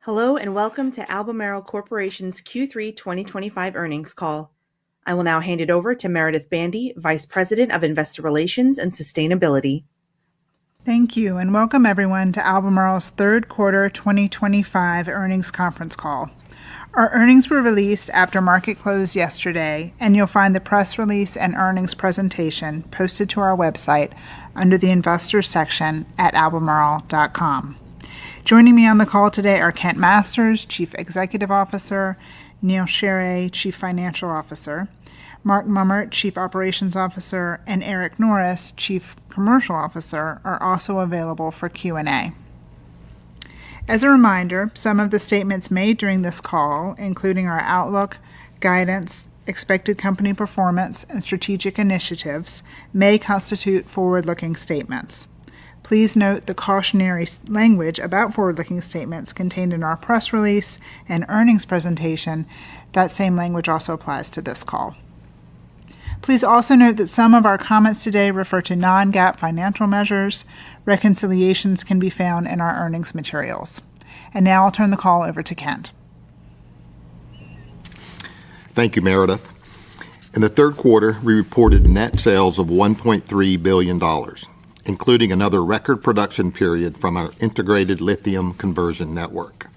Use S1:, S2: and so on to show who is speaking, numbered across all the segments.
S1: Hello and welcome to Albemarle Corporation's Q3 2025 earnings call. I will now hand it over to Meredith Bandy, Vice President of Investor Relations and Sustainability.
S2: Thank you, and welcome everyone to Albemarle's third quarter 2025 earnings conference call. Our earnings were released after market close yesterday, and you'll find the press release and earnings presentation posted to our website under the Investors section at albemarle.com. Joining me on the call today are Kent Masters, Chief Executive Officer, Neal Sheorey, Chief Financial Officer, Mark Mummert, Chief Operations Officer, and Eric Norris, Chief Commercial Officer, are also available for Q&A. As a reminder, some of the statements made during this call, including our outlook, guidance, expected company performance, and strategic initiatives, may constitute forward-looking statements. Please note the cautionary language about forward-looking statements contained in our press release and earnings presentation. That same language also applies to this call. Please also note that some of our comments today refer to non-GAAP financial measures. Reconciliations can be found in our earnings materials. And now I'll turn the call over to Kent.
S3: Thank you, Meredith. In the third quarter, we reported net sales of $1.3 billion. Including another record production period from our integrated lithium conversion network.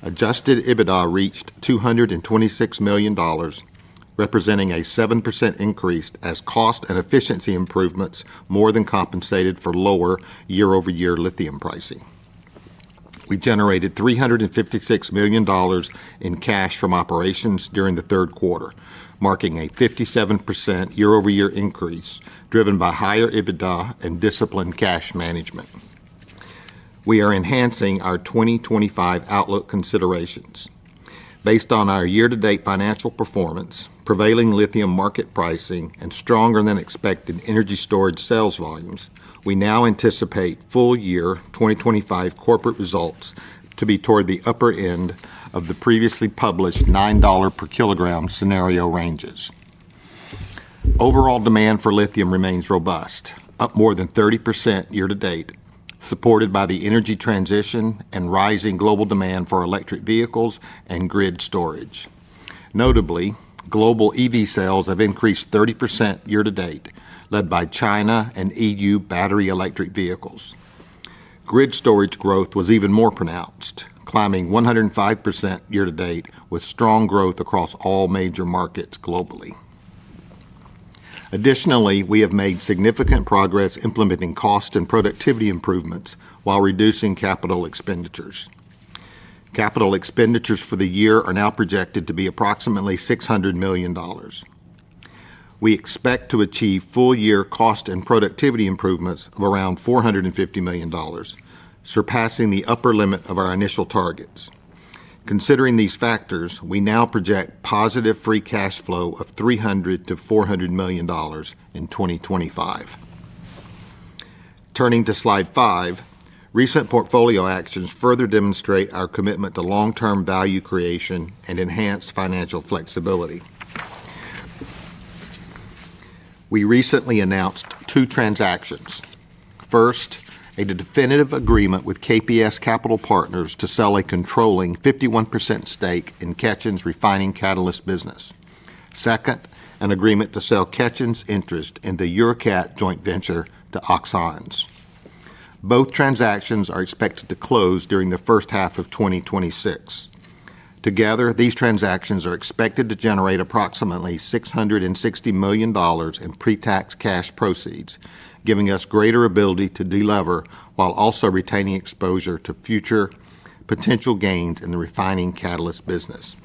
S3: Adjusted EBITDA reached $226 million, representing a 7% increase as cost and efficiency improvements more than compensated for lower year-over-year lithium pricing. We generated $356 million in cash from operations during the third quarter, marking a 57% year-over-year increase driven by higher EBITDA and disciplined cash management. We are enhancing our 2025 outlook considerations. Based on our year-to-date financial performance, prevailing lithium market pricing, and stronger than expected energy storage sales volumes, we now anticipate full-year 2025 corporate results to be toward the upper end of the previously published $9 per kilogram scenario ranges. Overall demand for lithium remains robust, up more than 30% year-to-date, supported by the energy transition and rising global demand for electric vehicles and grid storage. Notably, global EV sales have increased 30% year-to-date, led by China and EU battery electric vehicles. Grid storage growth was even more pronounced, climbing 105% year-to-date, with strong growth across all major markets globally. Additionally, we have made significant progress implementing cost and productivity improvements while reducing capital expenditures. Capital expenditures for the year are now projected to be approximately $600 million. We expect to achieve full-year cost and productivity improvements of around $450 million, surpassing the upper limit of our initial targets. Considering these factors, we now project positive free cash flow of $300 to $400 million in 2025. Turning to slide 5, recent portfolio actions further demonstrate our commitment to long-term value creation and enhanced financial flexibility. We recently announced 2 transactions. First, a definitive agreement with KPS Capital Partners to sell a controlling 51% stake in Ketjen's refining catalyst business. Second, an agreement to sell Ketjen's interest in the Eurocat joint venture to Oxons. Both transactions are expected to close during the first half of 2026. Together, these transactions are expected to generate approximately $660 million in pre-tax cash proceeds, giving us greater ability to delever while also retaining exposure to future potential gains in the refining catalyst business.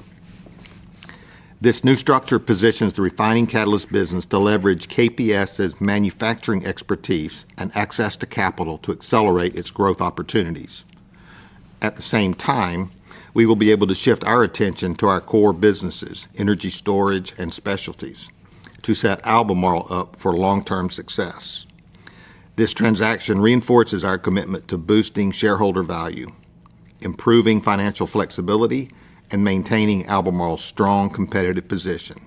S3: This new structure positions the refining catalyst business to leverage KPS's manufacturing expertise and access to capital to accelerate its growth opportunities. At the same time, we will be able to shift our attention to our core businesses, energy storage and specialties, to set Albemarle up for long-term success. This transaction reinforces our commitment to boosting shareholder value, improving financial flexibility, and maintaining Albemarle's strong competitive position.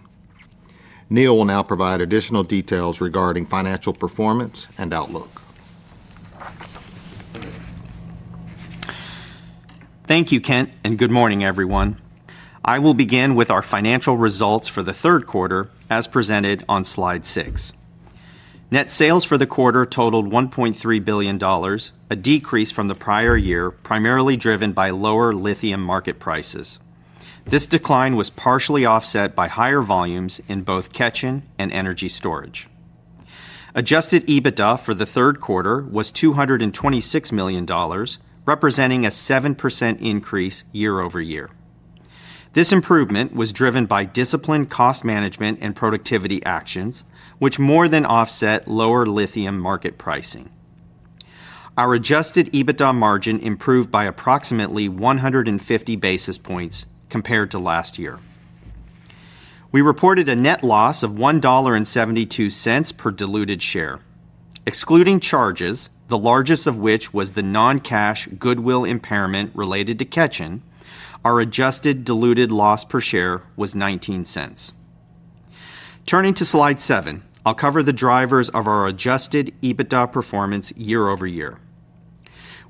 S3: Neal will now provide additional details regarding financial performance and outlook.
S4: Thank you, Kent, and good morning, everyone. I will begin with our financial results for the third quarter as presented on slide 6. Net sales for the quarter totaled $1.3 billion, a decrease from the prior year, primarily driven by lower lithium market prices. This decline was partially offset by higher volumes in both Ketjen and energy storage. Adjusted EBITDA for the third quarter was $226 million, representing a 7% increase year over year. This improvement was driven by disciplined cost management and productivity actions, which more than offset lower lithium market pricing. Our adjusted EBITDA margin improved by approximately 150 basis points compared to last year. We reported a net loss of $1.72 per diluted share. Excluding charges, the largest of which was the non-cash goodwill impairment related to Ketjen, our adjusted diluted loss per share was 19 cents. Turning to slide 7, I'll cover the drivers of our adjusted EBITDA performance year over year.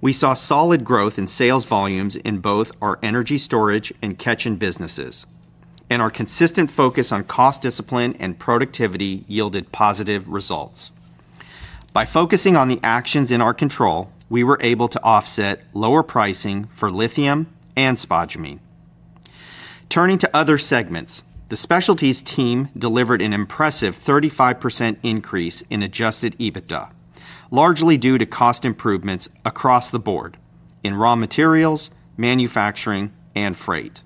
S4: We saw solid growth in sales volumes in both our energy storage and Ketjen businesses, and our consistent focus on cost discipline and productivity yielded positive results. By focusing on the actions in our control, we were able to offset lower pricing for lithium and spodumene. Turning to other segments, the specialties team delivered an impressive 35% increase in adjusted EBITDA, largely due to cost improvements across the board in raw materials, manufacturing, and freight.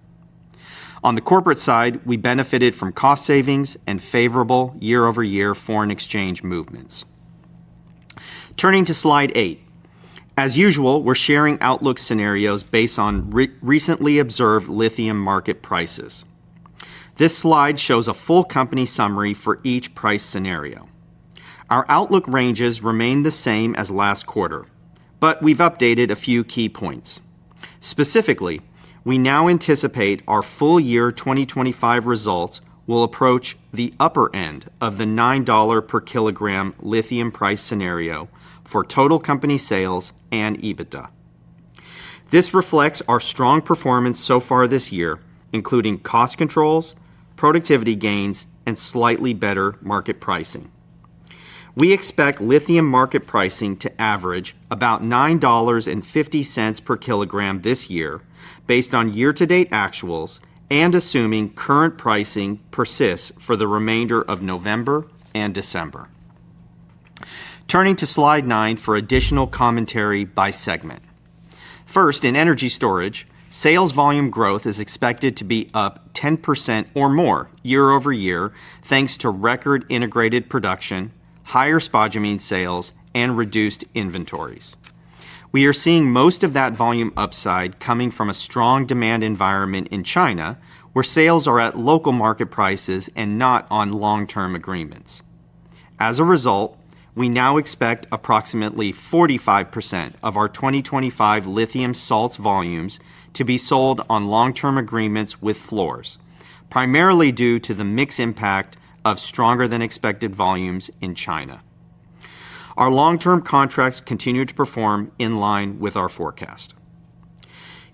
S4: On the corporate side, we benefited from cost savings and favorable year-over-year foreign exchange movements. Turning to slide 8. As usual, we're sharing outlook scenarios based on recently observed lithium market prices. This slide shows a full company summary for each price scenario. Our outlook ranges remain the same as last quarter, but we've updated a few key points. Specifically, we now anticipate our full year 2025 results will approach the upper end of the $9 per kilogram lithium price scenario for total company sales and EBITDA. This reflects our strong performance so far this year, including cost controls, productivity gains, and slightly better market pricing. We expect lithium market pricing to average about $9.50 per kilogram this year, based on year-to-date actuals and assuming current pricing persists for the remainder of November and December. Turning to slide 9 for additional commentary by segment. First, in energy storage, sales volume growth is expected to be up 10% or more year over year, thanks to record integrated production, higher spodumene sales, and reduced inventories. We are seeing most of that volume upside coming from a strong demand environment in China, where sales are at local market prices and not on long-term agreements. As a result, we now expect approximately 45% of our 2025 lithium salts volumes to be sold on long-term agreements with floors, primarily due to the mix impact of stronger than expected volumes in China. Our long-term contracts continue to perform in line with our forecast.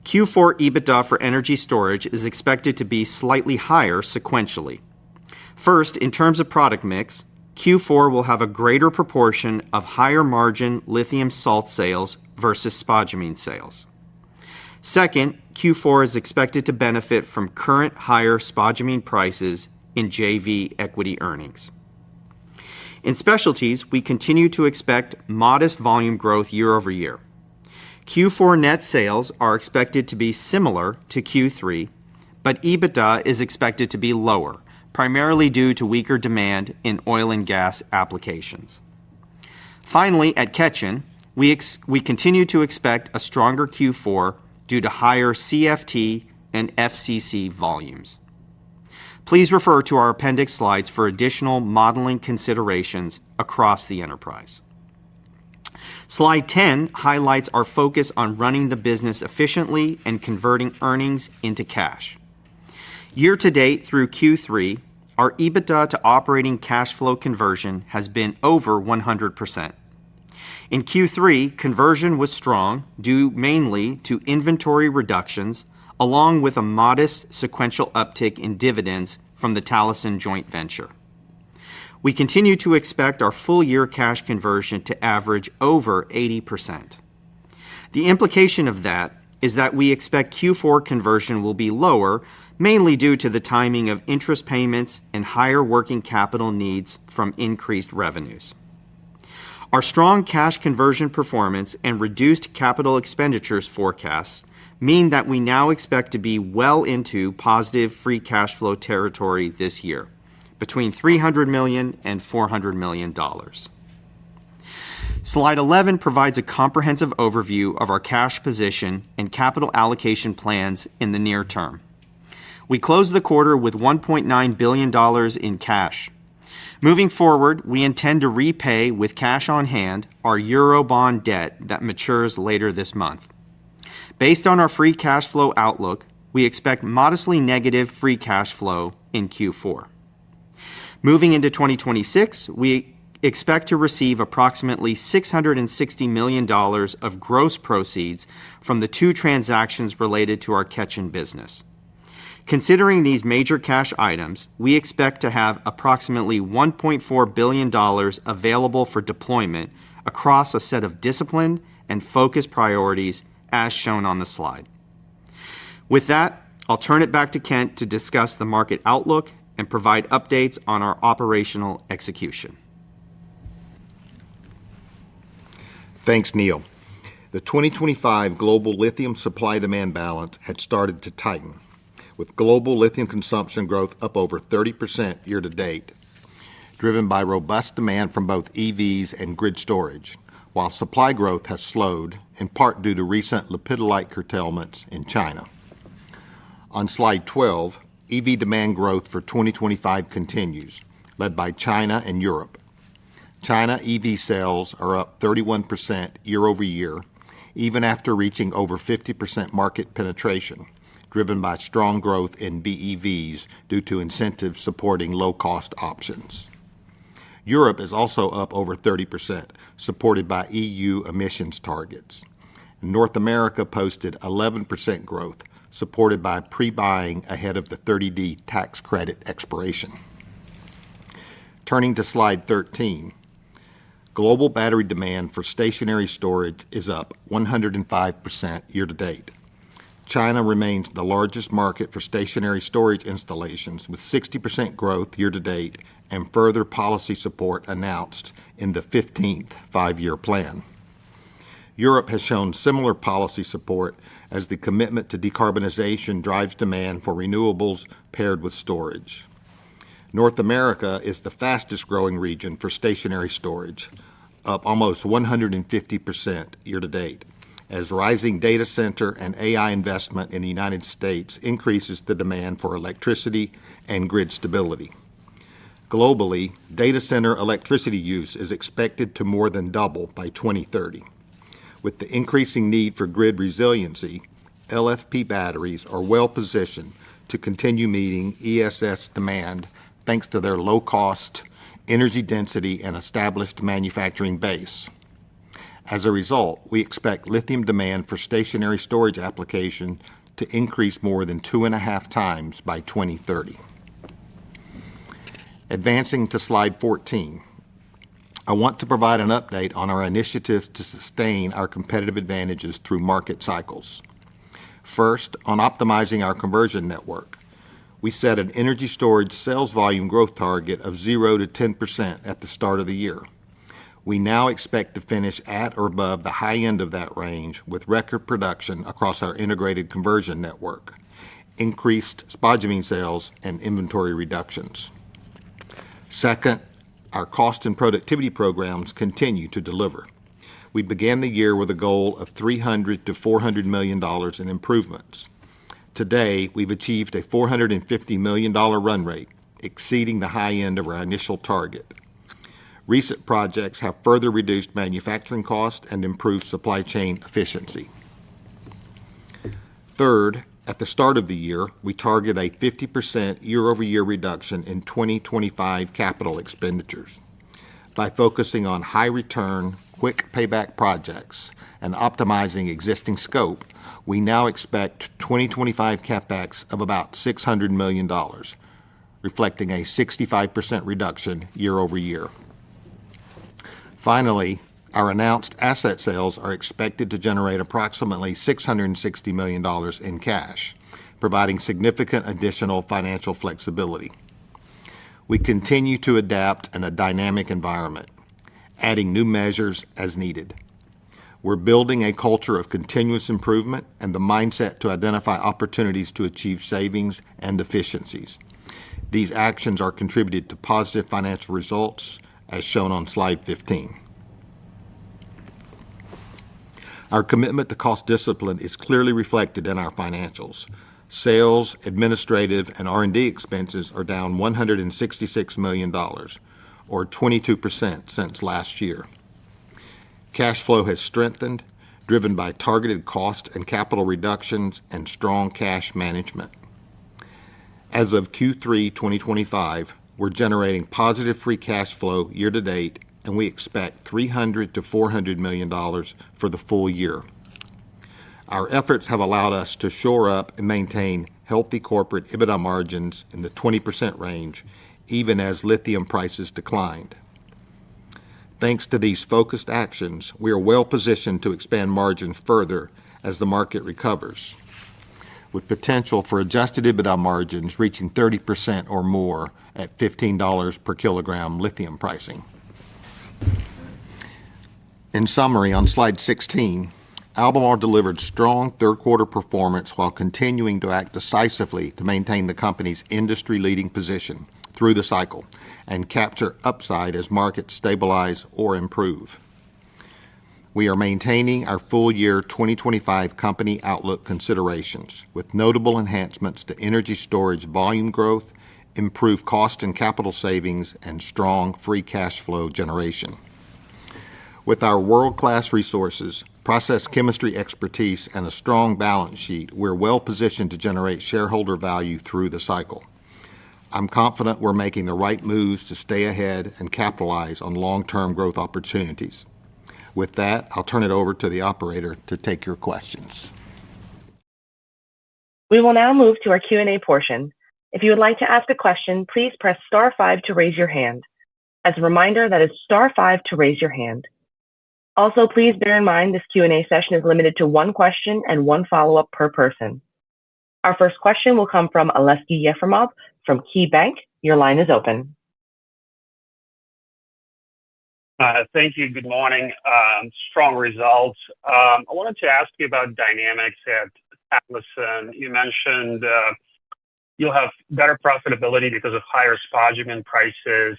S4: Q4 EBITDA for energy storage is expected to be slightly higher sequentially. First, in terms of product mix, Q4 will have a greater proportion of higher margin lithium salt sales versus spodumene sales. Second, Q4 is expected to benefit from current higher spodumene prices in JV equity earnings. In specialties, we continue to expect modest volume growth year over year. Q4 net sales are expected to be similar to Q3, but EBITDA is expected to be lower, primarily due to weaker demand in oil and gas applications. Finally, at Ketjen, we continue to expect a stronger Q4 due to higher CFT and FCC volumes. Please refer to our appendix slides for additional modeling considerations across the enterprise. Slide 10 highlights our focus on running the business efficiently and converting earnings into cash. Year to date through Q3, our EBITDA to operating cash flow conversion has been over 100%. In Q3, conversion was strong, due mainly to inventory reductions, along with a modest sequential uptick in dividends from the Talison joint venture. We continue to expect our full-year cash conversion to average over 80%. The implication of that is that we expect Q4 conversion will be lower, mainly due to the timing of interest payments and higher working capital needs from increased revenues. Our strong cash conversion performance and reduced capital expenditures forecasts mean that we now expect to be well into positive free cash flow territory this year, between $300 million and $400 million. Slide 11 provides a comprehensive overview of our cash position and capital allocation plans in the near term. We closed the quarter with $1.9 billion in cash. Moving forward, we intend to repay with cash on hand our Eurobond debt that matures later this month. Based on our free cash flow outlook, we expect modestly negative free cash flow in Q4. Moving into 2026, we expect to receive approximately $660 million of gross proceeds from the two transactions related to our Ketjen business. Considering these major cash items, we expect to have approximately $1.4 billion available for deployment across a set of disciplined and focused priorities as shown on the slide. With that, I'll turn it back to Kent to discuss the market outlook and provide updates on our operational execution.
S3: Thanks, Neil. The 2025 global lithium supply-demand balance had started to tighten, with global lithium consumption growth up over 30% year-to-date, driven by robust demand from both EVs and grid storage, while supply growth has slowed, in part due to recent lepidolite curtailments in China. On slide 12, EV demand growth for 2025 continues, led by China and Europe. China EV sales are up 31% year-over-year, even after reaching over 50% market penetration, driven by strong growth in BEVs due to incentives supporting low-cost options. Europe is also up over 30%, supported by EU emissions targets. North America posted 11% growth, supported by pre-buying ahead of the 30D tax credit expiration. Turning to slide 13, global battery demand for stationary storage is up 105% year-to-date. China remains the largest market for stationary storage installations, with 60% growth year-to-date and further policy support announced in the 15th five-year plan. Europe has shown similar policy support as the commitment to decarbonization drives demand for renewables paired with storage. North America is the fastest-growing region for stationary storage, up almost 150% year-to-date, as rising data center and AI investment in the United States increases the demand for electricity and grid stability. Globally, data center electricity use is expected to more than double by 2030. With the increasing need for grid resiliency, LFP batteries are well positioned to continue meeting ESS demand thanks to their low cost, energy density, and established manufacturing base. As a result, we expect lithium demand for stationary storage application to increase more than 2.5 times by 2030. Advancing to slide 14, I want to provide an update on our initiatives to sustain our competitive advantages through market cycles. First, on optimizing our conversion network, we set an energy storage sales volume growth target of 0 to 10% at the start of the year. We now expect to finish at or above the high end of that range with record production across our integrated conversion network, increased spodumene sales, and inventory reductions. Second, our cost and productivity programs continue to deliver. We began the year with a goal of $300 to $400 million in improvements. Today, we've achieved a $450 million run rate, exceeding the high end of our initial target. Recent projects have further reduced manufacturing costs and improved supply chain efficiency. Third, at the start of the year, we target a 50% year-over-year reduction in 2025 capital expenditures. By focusing on high-return, quick payback projects and optimizing existing scope, we now expect 2025 CapEx of about $600 million, reflecting a 65% reduction year over year. Finally, our announced asset sales are expected to generate approximately $660 million in cash, providing significant additional financial flexibility. We continue to adapt in a dynamic environment, adding new measures as needed. We're building a culture of continuous improvement and the mindset to identify opportunities to achieve savings and efficiencies. These actions are contributed to positive financial results, as shown on slide 15. Our commitment to cost discipline is clearly reflected in our financials. Sales, administrative, and R&D expenses are down $166 million, or 22% since last year. Cash flow has strengthened, driven by targeted cost and capital reductions and strong cash management. As of Q3 2025, we're generating positive free cash flow year to date, and we expect $300 to $400 million for the full year. Our efforts have allowed us to shore up and maintain healthy corporate EBITDA margins in the 20% range, even as lithium prices declined. Thanks to these focused actions, we are well positioned to expand margins further as the market recovers, with potential for adjusted EBITDA margins reaching 30% or more at $15 per kilogram lithium pricing. In summary, on slide 16, Albemarle delivered strong third-quarter performance while continuing to act decisively to maintain the company's industry-leading position through the cycle and capture upside as markets stabilize or improve. We are maintaining our full-year 2025 company outlook considerations, with notable enhancements to energy storage volume growth, improved cost and capital savings, and strong free cash flow generation. With our world-class resources, process chemistry expertise, and a strong balance sheet, we're well positioned to generate shareholder value through the cycle. I'm confident we're making the right moves to stay ahead and capitalize on long-term growth opportunities. With that, I'll turn it over to the operator to take your questions.
S1: We will now move to our Q&A portion. If you would like to ask a question, please press star 5 to raise your hand. As a reminder, that is star 5 to raise your hand. Also, please bear in mind this Q&A session is limited to one question and one follow-up per person. Our first question will come from Aleksey Yefremov from KeyBanc. Your line is open.
S5: Thank you. Good morning. Strong results. I wanted to ask you about dynamics at Talison. You mentioned you'll have better profitability because of higher spodumene prices.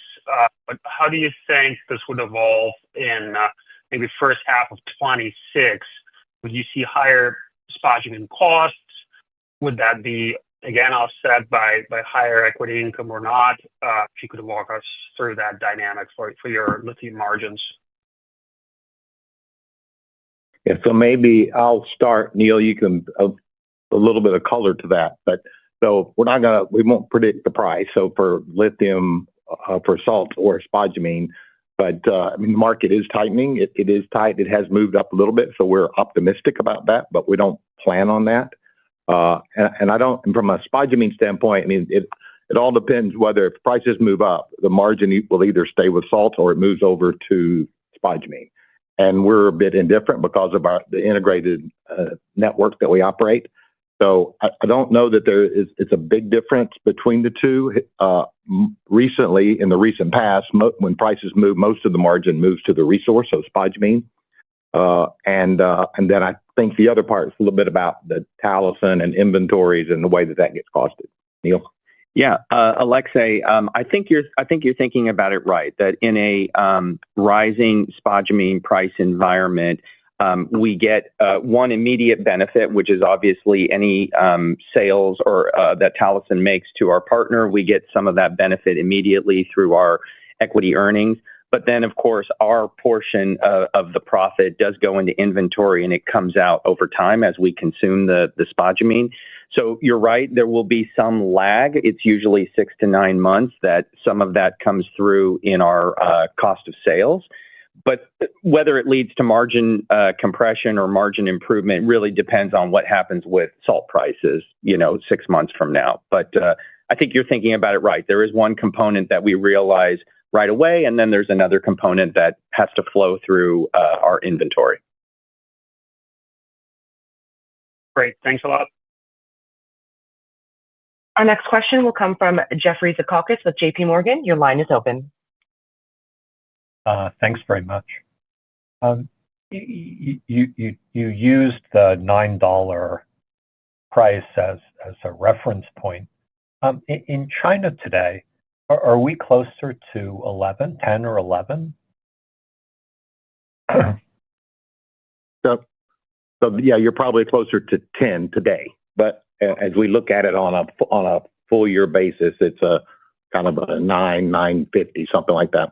S5: But how do you think this would evolve in maybe first half of 26? Would you see higher spodumene costs? Would that be, again, offset by higher equity income or not? If you could walk us through that dynamic for your lithium margins.
S6: Yeah, so maybe I'll start. Neil, you can a little bit of color to that. But so we won't predict the price. So for lithium, for salt or spodumene, but I mean, the market is tightening. It is tight. It has moved up a little bit, so we're optimistic about that. But we don't plan on that. And I don't. And from a spodumene standpoint, I mean, it all depends whether if prices move up, the margin will either stay with salt or it moves over to spodumene. And we're a bit indifferent because of the integrated network that we operate. So I don't know that it's a big difference between the two. Recently, in the recent past, when prices move, most of the margin moves to the resource, so spodumene. And then I think the other part is a little bit about the Talison and inventories and the way that gets costed. Neil?
S4: Yeah, Aleksey, I think you're thinking about it right. That in a rising spodumene price environment, we get one immediate benefit, which is obviously any sales or that Talison makes to our partner. We get some of that benefit immediately through our equity earnings. But then, of course, our portion of the profit does go into inventory, and it comes out over time as we consume the spodumene. So you're right, there will be some lag. It's usually 6 to 9 months that some of that comes through in our cost of sales.
S7: But whether it leads to margin compression or margin improvement really depends on what happens with salt prices, 6 months from now. But I think you're thinking about it right. There is one component that we realize right away, and then there's another component that has to flow through our inventory.
S5: Great. Thanks a lot.
S1: Our next question will come from Jeffrey Zekauskas with JP Morgan. Your line is open.
S8: Thanks very much. You used the $9 price as a reference point. In China today, are we closer to 10 or 11?
S6: So yeah, you're probably closer to 10 today. But as we look at it on a full year basis, it's a kind of a 9.50, something like that.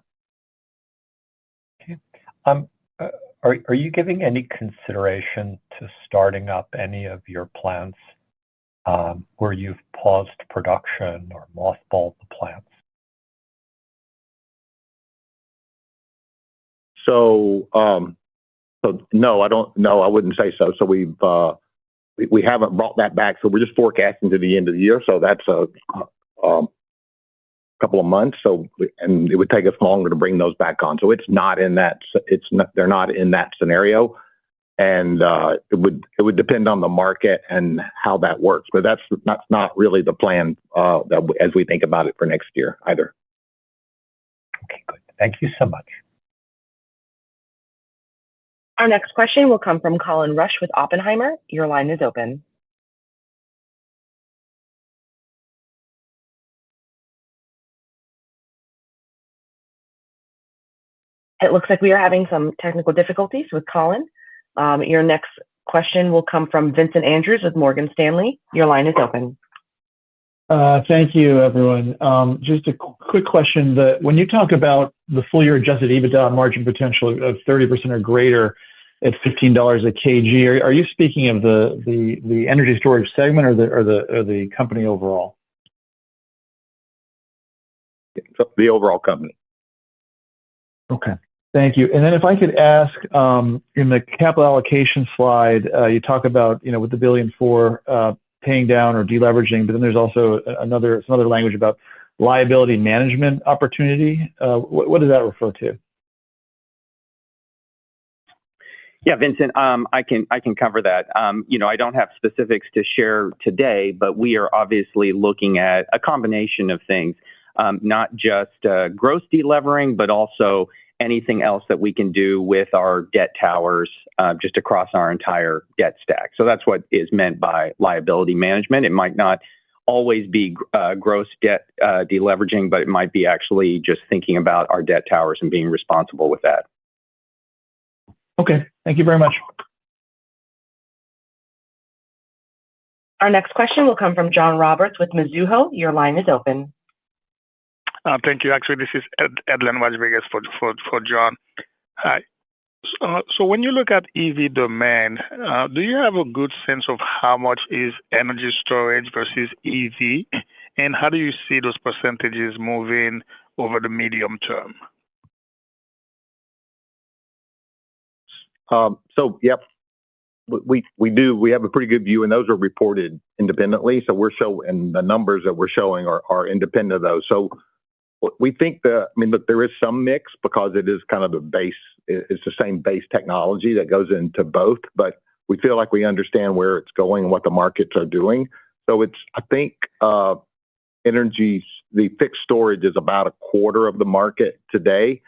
S8: Are you giving any consideration to starting up any of your plants where you've paused production or mothballed the plants?
S6: So no, I don't. No, I wouldn't say so. So we haven't brought that back. So we're just forecasting to the end of the year. So that's a couple of months. And it would take us longer to bring those back on. So it's not in that. They're not in that scenario. And it would depend on the market and how that works. But that's not really the plan as we think about it for next year either.
S8: Okay, good. Thank you so much.
S1: Our next question will come from Colin Rusch with Oppenheimer. Your line is open. It looks like we are having some technical difficulties with Colin. Your next question will come from Vincent Andrews with Morgan Stanley. Your line is open.
S9: Thank you, everyone. Just a quick question. When you talk about the full year adjusted EBITDA margin potential of 30% or greater at $15 a kg, are you speaking of the energy storage segment or the company overall?
S6: The overall company.
S9: Okay. Thank you. And then if I could ask, in the capital allocation slide, you talk about, with the $1 billion paying down or deleveraging, but then there's also another language about liability management opportunity. What does that refer to?
S7: Yeah, Vincent, I can cover that. I don't have specifics to share today, but we are obviously looking at a combination of things, not just gross delevering, but also anything else that we can do with our debt towers just across our entire debt stack. So that's what is meant by liability management. It might not always be gross debt deleveraging, but it might be actually just thinking about our debt towers and being responsible with that.
S9: Okay. Thank you very much.
S1: Our next question will come from John Roberts with Mizuho. Your line is open.
S10: Thank you. Actually, this is Edlen Rodriguez for John. Hi. So when you look at EV demand, do you have a good sense of how much is energy storage versus EV? And how do you see those percentages moving over the medium term?
S6: So, yep, we do. We have a pretty good view, and those are reported independently. So and the numbers that we're showing are independent of those. So we think look, there is some mix because it is kind of the base. It's the same base technology that goes into both, but we feel like we understand where it's going and what the markets are doing. So I think energy, the fixed storage is about a quarter of the market today,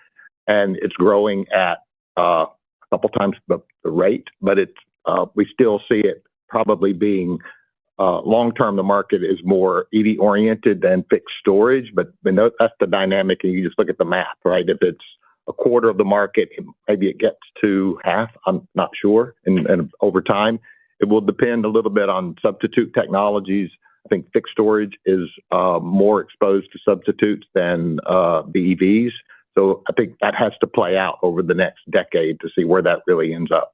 S6: and it's growing at a couple times the rate, but we still see it probably being long-term. The market is more EV oriented than fixed storage, but that's the dynamic, and you just look at the math, right? If it's a quarter of the market, maybe it gets to half. I'm not sure. And over time, it will depend a little bit on substitute technologies. I think fixed storage is more exposed to substitutes than the EVs. So I think that has to play out over the next decade to see where that really ends up.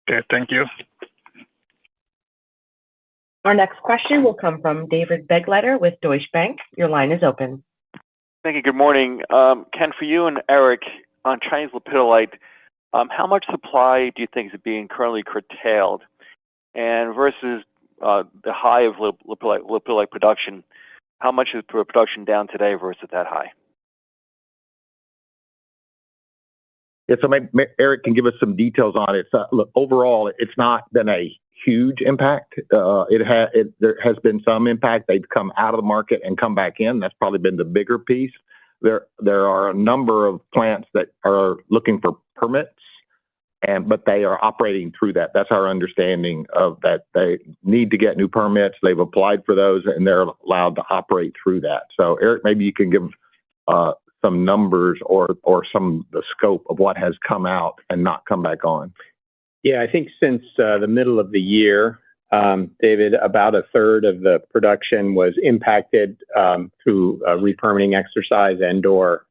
S10: Okay, thank you.
S1: Our next question will come from David Begleiter with Deutsche Bank. Your line is open.
S11: Thank you. Good morning. Ken, for you and Eric, on Chinese lepidolite, how much supply do you think is being currently curtailed? And versus the high of lepidolite production, how much is production down today versus that high?
S6: Yeah, so maybe Eric can give us some details on it. Look, overall, it's not been a huge impact. There has been some impact. They've come out of the market and come back in. That's probably been the bigger piece. There are a number of plants that are looking for permits, but they are operating through that. That's our understanding of that. They need to get new permits. They've applied for those, and they're allowed to operate through that. So, Eric, maybe you can give some numbers or some the scope of what has come out and not come back on.
S12: Yeah, I think since the middle of the year, David, about a third of the production was impacted through a re-permitting exercise and/or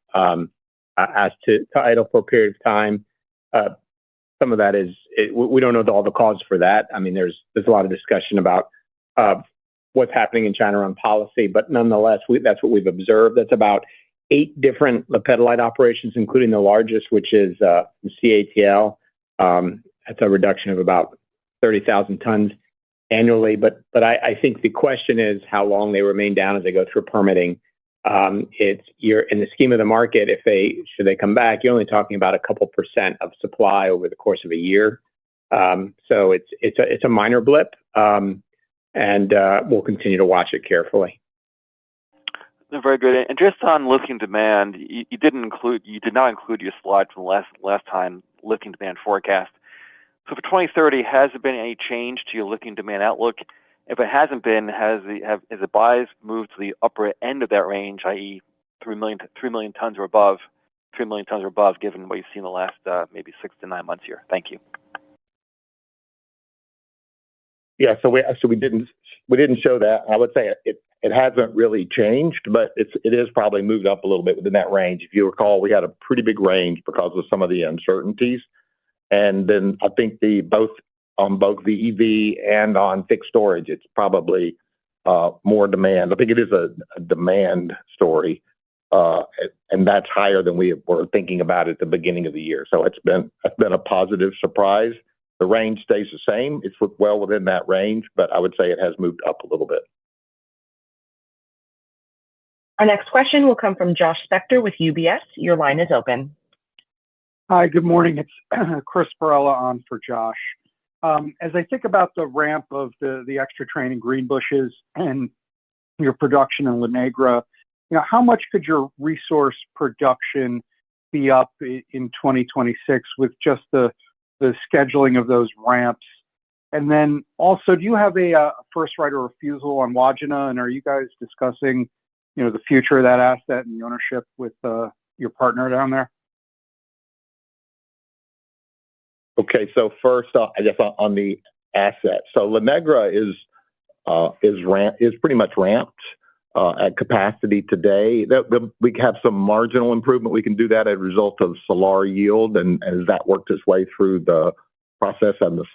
S12: asked to idle for a period of time. Some of that we don't know all the causes for that. I mean, there's a lot of discussion about what's happening in China on policy, but nonetheless, that's what we've observed. That's about 8 different lepidolite operations, including the largest, which is the CATL. That's a reduction of about 30,000 tons annually. But I think the question is how long they remain down as they go through permitting. You're in the scheme of the market. Should they come back, you're only talking about a couple % of supply over the course of a year. So it's a minor blip, and we'll continue to watch it carefully.
S11: Very good. And just on lithium demand, you did not include your slide from last time lithium demand forecast. So for 2030, has there been any change to your lithium demand outlook? If it hasn't been, has the buys moved to the upper end of that range, i.e., 3 million tons or above, given what you've seen the last maybe 6 to 9 months here? Thank you.
S6: Yeah, so we didn't show that. I would say it hasn't really changed, but it is probably moved up a little bit within that range. If you recall, we had a pretty big range because of some of the uncertainties. And then I think both the EV and on fixed storage, it's probably more demand. I think it is a demand story, and that's higher than we were thinking about at the beginning of the year. So it's been a positive surprise. The range stays the same. It's well within that range, but I would say it has moved up a little bit.
S1: Our next question will come from Josh Spector with UBS. Your line is open.
S13: Hi, good morning. It's Chris Perella on for Josh. As I think about the ramp of the extra train in Greenbushes and your production in La Negra, how much could your resource production be up in 2026 with just the scheduling of those ramps? And then also, do you have a first right of refusal on Wodgina, and are you guys discussing, the future of that asset and the ownership with your partner down there?
S6: Okay, so first, I guess on the asset. So La Negra is pretty much ramped at capacity today. We have some marginal improvement. We can do that as a result of salar yield, and as that worked its way through the process in the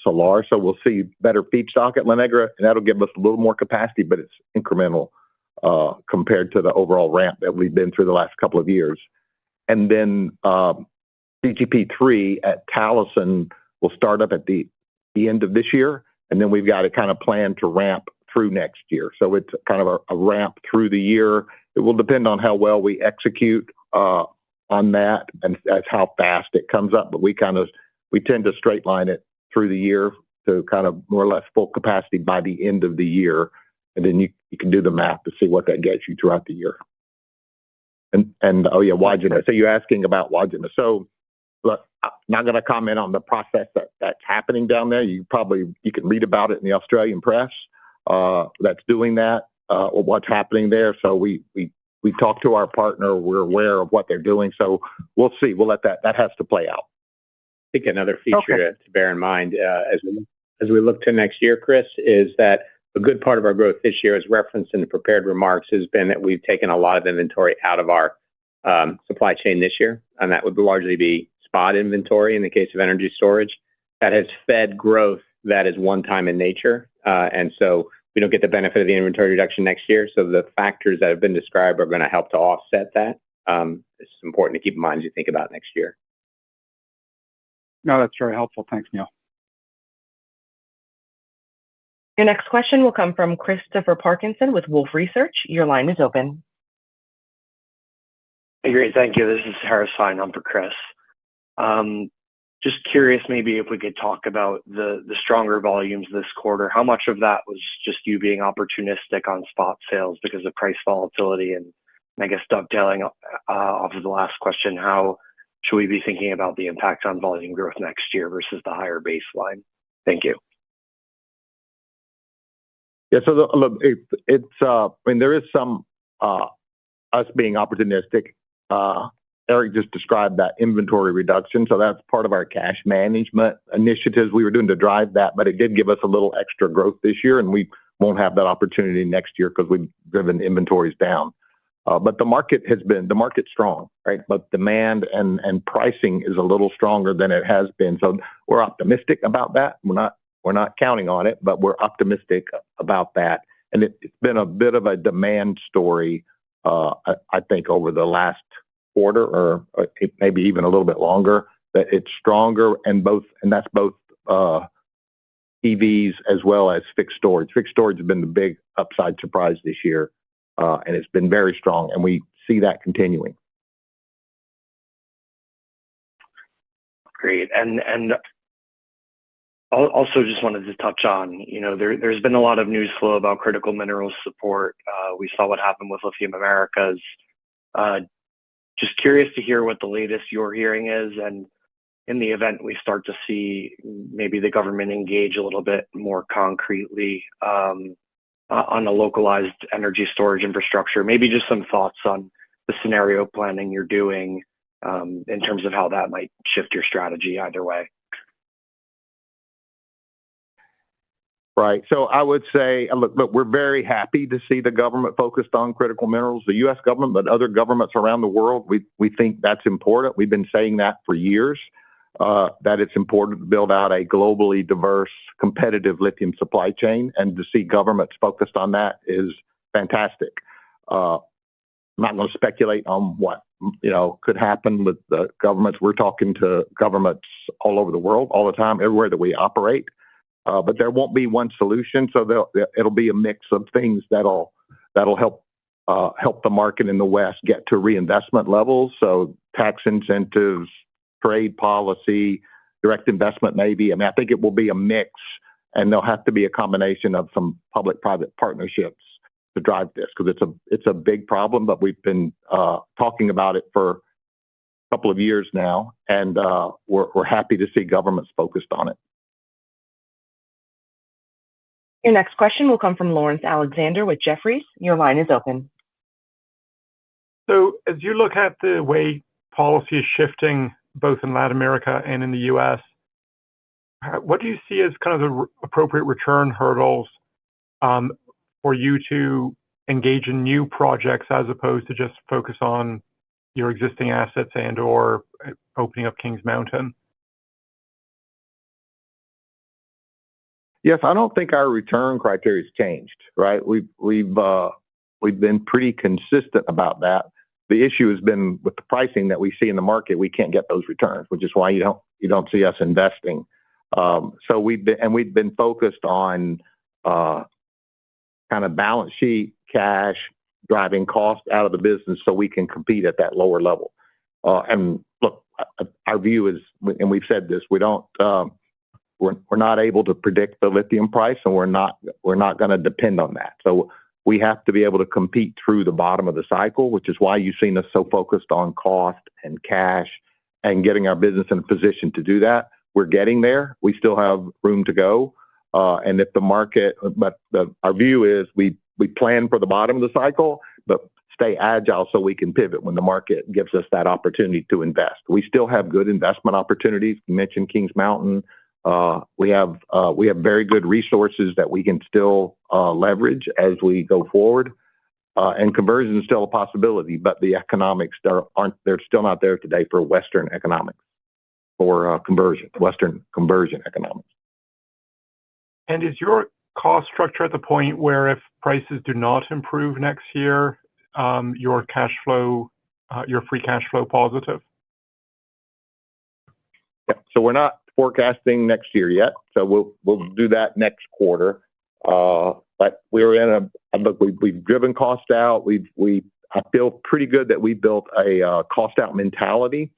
S6: salar. So we'll see better feedstock at La Negra, and that'll give us a little more capacity, but it's incremental compared to the overall ramp that we've been through the last couple of years. And then CGP3 at Talison will start up at the end of this year, and then we've got it kind of planned to ramp through next year. So it's kind of a ramp through the year. It will depend on how well we execute on that and as how fast it comes up. But we tend to straight line it through the year to kind of more or less full capacity by the end of the year, and then you can do the math to see what that gets you throughout the year. And oh yeah, Wodgina. So you're asking about Wodgina. So look, I'm not going to comment on the process that's happening down there. You can read about it in the Australian press that's doing that, or what's happening there. So we talk to our partner. We're aware of what they're doing. So we'll see. We'll let that has to play out.
S12: I think another feature to bear in mind as we look to next year, Chris, is that a good part of our growth this year, as referenced in the prepared remarks, has been that we've taken a lot of inventory out of our supply chain this year, and that would largely be spot inventory in the case of energy storage. That has fed growth that is one-time in nature, and so we don't get the benefit of the inventory reduction next year. So the factors that have been described are going to help to offset that. It's important to keep in mind as you think about next year.
S13: No, that's very helpful. Thanks, Neil.
S1: Your next question will come from Christopher Parkinson with Wolfe Research. Your line is open.
S14: Hey, great. Thank you. This is Harris Fine. I'm for Chris. Just curious, maybe if we could talk about the stronger volumes this quarter. How much of that was just you being opportunistic on spot sales because of price volatility? And I guess dovetailing off of the last question, how should we be thinking about the impact on volume growth next year versus the higher baseline? Thank you.
S6: Yeah, so look, I mean, there is some us being opportunistic. Eric just described that inventory reduction, so that's part of our cash management initiatives we were doing to drive that, but it did give us a little extra growth this year, and we won't have that opportunity next year because we've driven inventories down. But the market's strong, right? But demand and pricing is a little stronger than it has been, so we're optimistic about that. We're not counting on it, but we're optimistic about that. And it's been a bit of a demand story, I think, over the last quarter or maybe even a little bit longer, that it's stronger and that's both EVs as well as fixed storage. Fixed storage has been the big upside surprise this year, and it's been very strong, and we see that continuing.
S14: Great. And also just wanted to touch on, there's been a lot of news flow about critical minerals support. We saw what happened with Lithium Americas. Just curious to hear what the latest you're hearing is, and in the event we start to see maybe the government engage a little bit more concretely on a localized energy storage infrastructure, maybe just some thoughts on the scenario planning you're doing in terms of how that might shift your strategy either way.
S6: Right. So I would say, look, we're very happy to see the government focused on critical minerals, the U.S. government, but other governments around the world. We think that's important. We've been saying that for years, that it's important to build out a globally diverse, competitive lithium supply chain, and to see governments focused on that is fantastic. I'm not going to speculate on what could happen with the governments. We're talking to governments all over the world, all the time, everywhere that we operate. But there won't be one solution, so it'll be a mix of things that'll help the market in the West get to reinvestment levels. So tax incentives, trade policy, direct investment, maybe. I mean, I think it will be a mix, and there'll have to be a combination of some public-private partnerships to drive this, because it's a big problem. But we've been talking about it for a couple of years now, and we're happy to see governments focused on it.
S1: Your next question will come from Lawrence Alexander with Jefferies. Your line is open.
S15: So as you look at the way policy is shifting both in Latin America and in the U.S., what do you see as kind of the appropriate return hurdles for you to engage in new projects as opposed to just focus on your existing assets and or opening up Kings Mountain?
S6: Yes, I don't think our return criteria has changed, right? We've been pretty consistent about that. The issue has been with the pricing that we see in the market. We can't get those returns, which is why you don't see us investing. So we've been focused on kind of balance sheet, cash, driving cost out of the business so we can compete at that lower level. And look, our view is, and we've said this, we're not able to predict the lithium price, and we're not going to depend on that. So we have to be able to compete through the bottom of the cycle, which is why you've seen us so focused on cost and cash and getting our business in a position to do that. We're getting there. We still have room to go. And if the market, but our view is we plan for the bottom of the cycle, but stay agile so we can pivot when the market gives us that opportunity to invest. We still have good investment opportunities. You mentioned Kings Mountain. We have very good resources that we can still leverage as we go forward, and conversion is still a possibility. But the economics they're still not there today for Western economics or Western conversion economics.
S15: And is your cost structure at the point where if prices do not improve next year, your free cash flow positive?
S6: Yeah. So we're not forecasting next year yet. So we'll do that next quarter. But we're we've driven cost out. I feel pretty good that we built a cost out mentality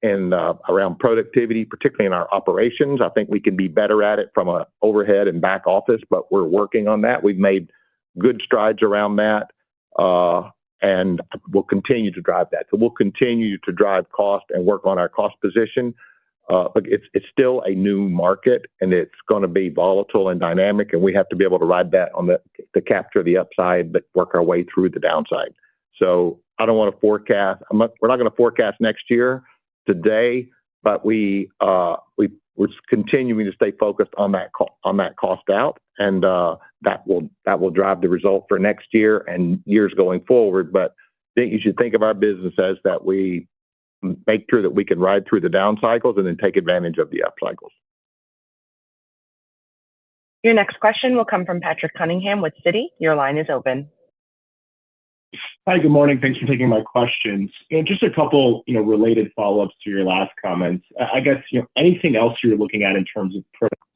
S6: and around productivity, particularly in our operations. I think we can be better at it from a overhead and back office, but we're working on that. We've made good strides around that, and we'll continue to drive that. So we'll continue to drive cost and work on our cost position. But it's still a new market, and it's going to be volatile and dynamic, and we have to be able to ride that to capture the upside, but work our way through the downside. So I don't want to forecast. We're not going to forecast next year today, but we're continuing to stay focused on that cost out, and that will drive the result for next year and years going forward. But I think you should think of our business as that we make sure that we can ride through the down cycles and then take advantage of the up cycles.
S1: Your next question will come from Patrick Cunningham with Citi. Your line is open.
S16: Hi, good morning. Thanks for taking my questions. Just a couple, related follow-ups to your last comments. I guess, anything else you're looking at in terms of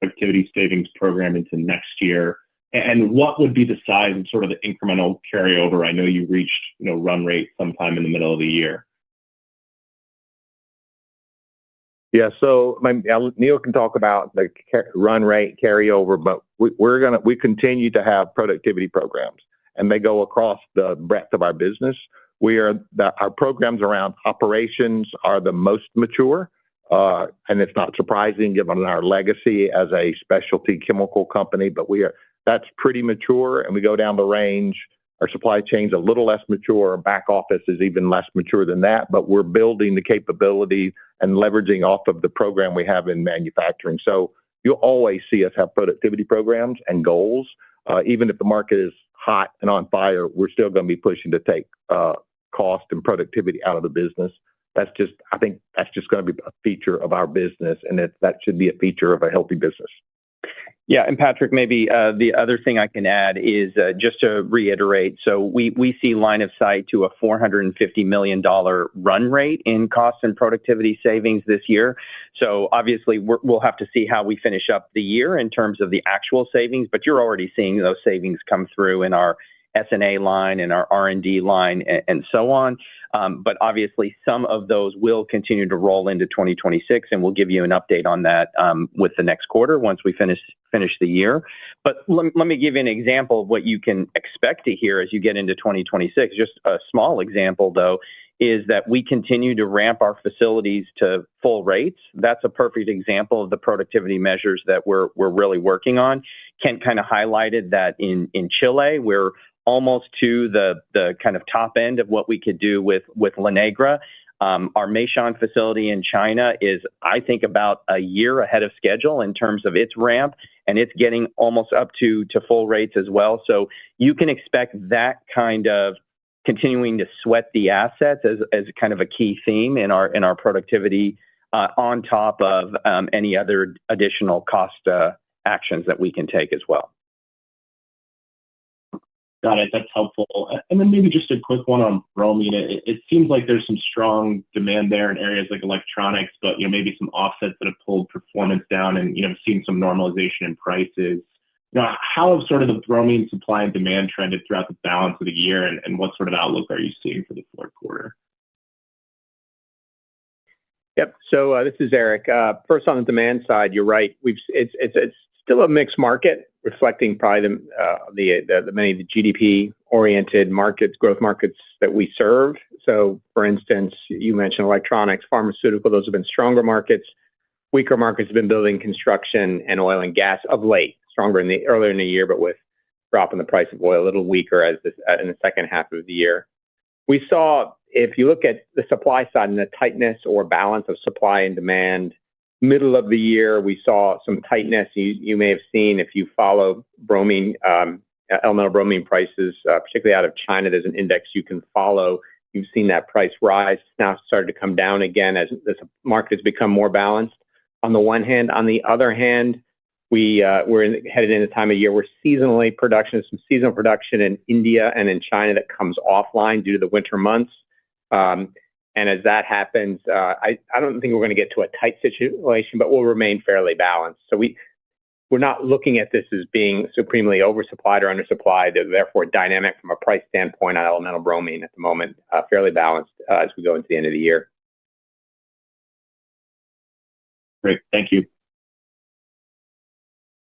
S16: productivity savings program into next year, and what would be the size and sort of the incremental carryover? I know you reached, run rate sometime in the middle of the year.
S6: Yeah, so Neil can talk about the run rate carryover, but we continue to have productivity programs, and they go across the breadth of our business. Our programs around operations are the most mature, and it's not surprising given our legacy as a specialty chemical company. But that's pretty mature, and we go down the range. Our supply chain's a little less mature. Our back office is even less mature than that, but we're building the capability and leveraging off of the program we have in manufacturing. So you'll always see us have productivity programs and goals. Even if the market is hot and on fire, we're still going to be pushing to take cost and productivity out of the business. I think that's just going to be a feature of our business, and that should be a feature of a healthy business.
S7: Yeah, and Patrick, maybe the other thing I can add is just to reiterate. So we see line of sight to a $450 million run rate in cost and productivity savings this year. So obviously, we'll have to see how we finish up the year in terms of the actual savings, but you're already seeing those savings come through in our S&A line and our R&D line and so on. But obviously, some of those will continue to roll into 2026, and we'll give you an update on that with the next quarter once we finish the year. But let me give you an example of what you can expect to hear as you get into 2026. Just a small example, though, is that we continue to ramp our facilities to full rates. That's a perfect example of the productivity measures that we're really working on. Kent kind of highlighted that in Chile, we're almost to the kind of top end of what we could do with La Negra. Our Meishan facility in China is, I think, about a year ahead of schedule in terms of its ramp, and it's getting almost up to full rates as well. So you can expect that kind of continuing to sweat the assets as kind of a key theme in our productivity on top of any other additional cost actions that we can take as well.
S16: Got it. That's helpful. And then maybe just a quick one on bromine. It seems like there's some strong demand there in areas like electronics, but maybe some offsets that have pulled performance down and seen some normalization in prices. How have sort of the bromine supply and demand trended throughout the balance of the year, and what sort of outlook are you seeing for the fourth quarter?
S12: Yep. So this is Eric. First, on the demand side, you're right. It's still a mixed market, reflecting probably the many of the GDP-oriented markets, growth markets that we serve. So, for instance, you mentioned electronics, pharmaceutical; those have been stronger markets. Weaker markets have been building, construction, and oil and gas of late. Stronger earlier in the year, but with drop in the price of oil, a little weaker in the second half of the year. We saw, if you look at the supply side and the tightness or balance of supply and demand, middle of the year, we saw some tightness. You may have seen, if you follow bromine, elemental bromine prices, particularly out of China, there's an index you can follow. You've seen that price rise. It's now started to come down again as the market has become more balanced on the one hand. On the other hand, we're headed into the time of year where some seasonal production in India and in China that comes offline due to the winter months. And as that happens, I don't think we're going to get to a tight situation, but we'll remain fairly balanced. So we're not looking at this as being supremely oversupplied or undersupplied, therefore dynamic from a price standpoint on elemental bromine at the moment, fairly balanced as we go into the end of the year.
S16: Great, thank you.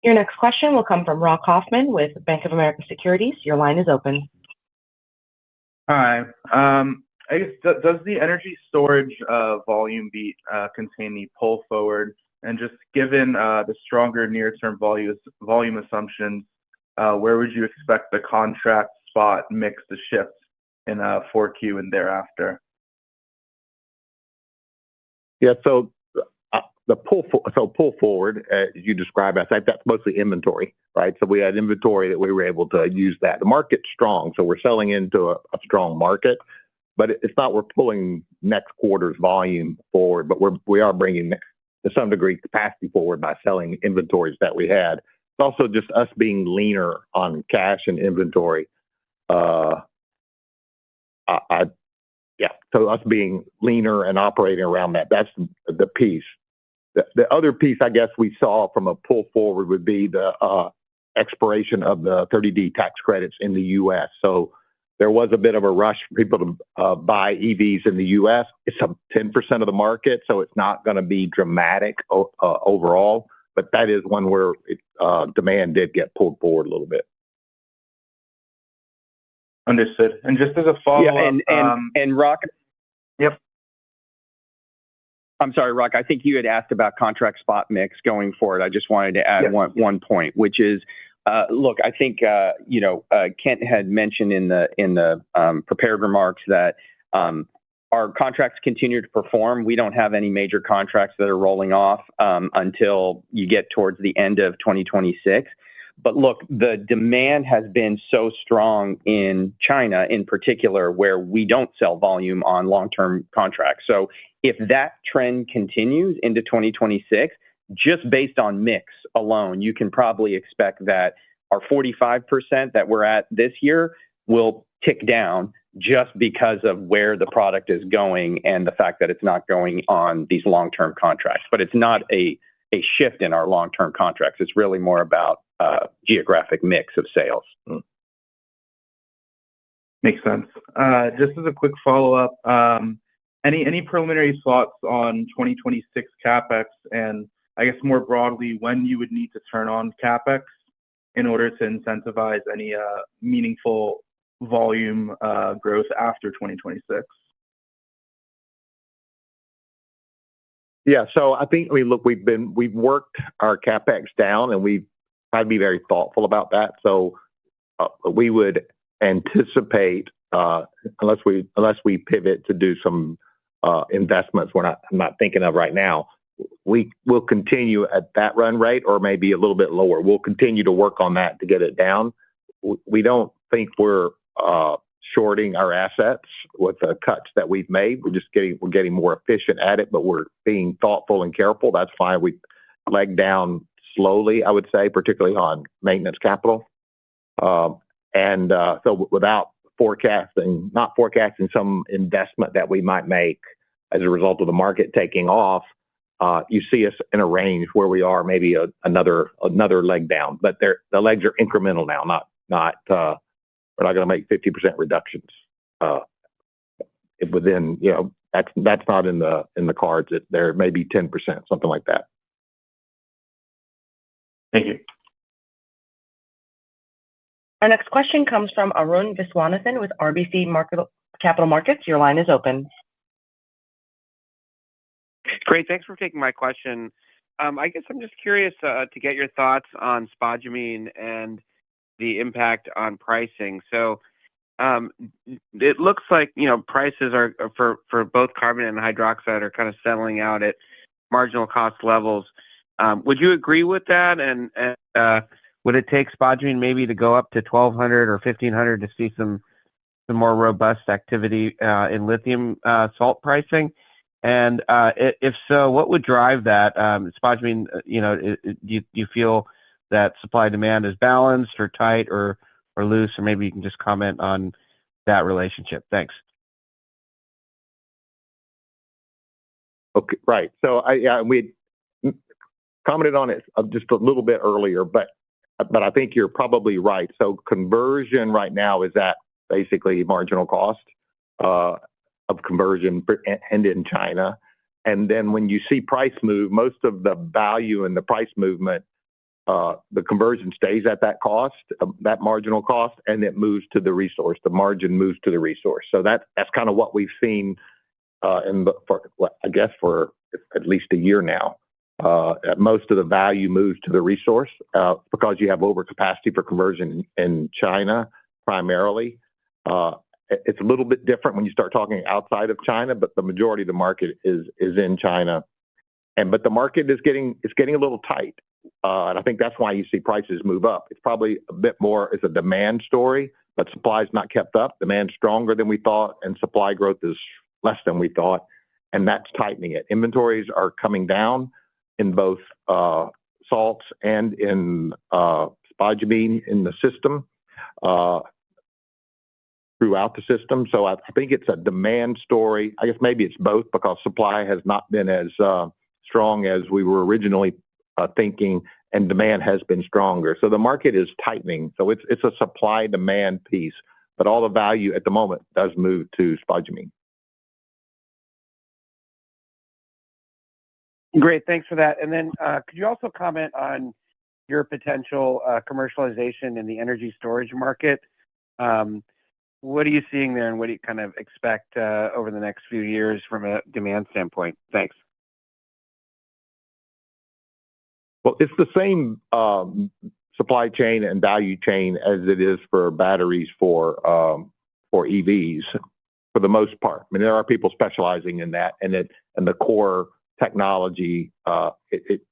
S1: Your next question will come from Rock Hoffman with Bank of America Securities. Your line is open.
S17: Hi. I guess, does the energy storage volume beat contain the pull forward? And just given the stronger near-term volume assumptions, where would you expect the contract spot mix to shift in 4Q and thereafter?
S6: Yeah, so the pull forward, as you described, I think that's mostly inventory, right? So we had inventory that we were able to use that. The market's strong, so we're selling into a strong market, but it's not we're pulling next quarter's volume forward, but we are bringing, to some degree, capacity forward by selling inventories that we had. It's also just us being leaner on cash and inventory. So us being leaner and operating around that, that's the piece. The other piece, I guess, we saw from a pull forward would be the expiration of the 30D tax credits in the U.S. So there was a bit of a rush for people to buy EVs in the U.S. It's 10% of the market, so it's not going to be dramatic overall, but that is one where demand did get pulled forward a little bit.
S17: Understood. And just as a follow-up...
S7: Yeah, and Rock...
S17: Yep.
S7: I'm sorry, Rock, I think you had asked about contract spot mix going forward. I just wanted to add one point, which is, look, I think, Kent had mentioned in the prepared remarks that our contracts continue to perform. We don't have any major contracts that are rolling off until you get towards the end of 2026. But look, the demand has been so strong in China in particular, where we don't sell volume on long-term contracts. So if that trend continues into 2026, just based on mix alone, you can probably expect that our 45% that we're at this year will tick down just because of where the product is going and the fact that it's not going on these long-term contracts. But it's not a shift in our long-term contracts. It's really more about geographic mix of sales.
S17: Makes sense. Just as a quick follow-up, any preliminary thoughts on 2026 CapEx, and I guess more broadly, when you would need to turn on CapEx in order to incentivize any meaningful volume growth after 2026?
S6: Yeah, so I think, we've worked our CapEx down, and we've tried to be very thoughtful about that. So we would anticipate, unless we pivot to do some investments I'm not thinking of right now, we will continue at that run rate or maybe a little bit lower. We'll continue to work on that to get it down. We don't think we're shorting our assets with the cuts that we've made. We're getting more efficient at it, but we're being thoughtful and careful. That's why we leg down slowly, I would say, particularly on maintenance capital. So without not forecasting some investment that we might make as a result of the market taking off, you see us in a range where we are maybe another leg down, but the legs are incremental now, not we're not going to make 50% reductions within, that's not in the cards. There may be 10%, something like that.
S17: Thank you.
S1: Our next question comes from Arun Viswanathan with RBC Capital Markets. Your line is open.
S18: Great. Thanks for taking my question. I guess I'm just curious to get your thoughts on spodumene and the impact on pricing. So it looks like, prices are for both carbonate and hydroxide are kind of settling out at marginal cost levels. Would you agree with that? And would it take spodumene maybe to go up to $1,200 or $1,500 to see some more robust activity in lithium salt pricing? And if so, what would drive that? Spodumene, do you feel that supply demand is balanced or tight or loose, or maybe you can just comment on that relationship. Thanks.
S6: Okay, right. So we commented on it just a little bit earlier, but I think you're probably right. So conversion right now is at basically marginal cost of conversion and in China. And then when you see price move, most of the value in the price movement, the conversion stays at that cost, that marginal cost, and it moves to the resource. The margin moves to the resource. So that's kind of what we've seen for at least a year now. Most of the value moves to the resource because you have overcapacity for conversion in China primarily. It's a little bit different when you start talking outside of China, but the majority of the market is in China. But the market is getting a little tight, and I think that's why you see prices move up. It's probably a bit more as a demand story, but supply's not kept up. Demand's stronger than we thought, and supply growth is less than we thought, and that's tightening it. Inventories are coming down in both salts and in spodumene in the system, throughout the system. So I think it's a demand story. I guess maybe it's both because supply has not been as strong as we were originally thinking, and demand has been stronger. So the market is tightening. So it's a supply-demand piece, but all the value at the moment does move to spodumene.
S18: Great, thanks for that. And then could you also comment on your potential commercialization in the energy storage market? What are you seeing there, and what do you kind of expect over the next few years from a demand standpoint? Thanks.
S6: Well, it's the same supply chain and value chain as it is for batteries for EVs, for the most part. I mean, there are people specializing in that, and the core technology, it's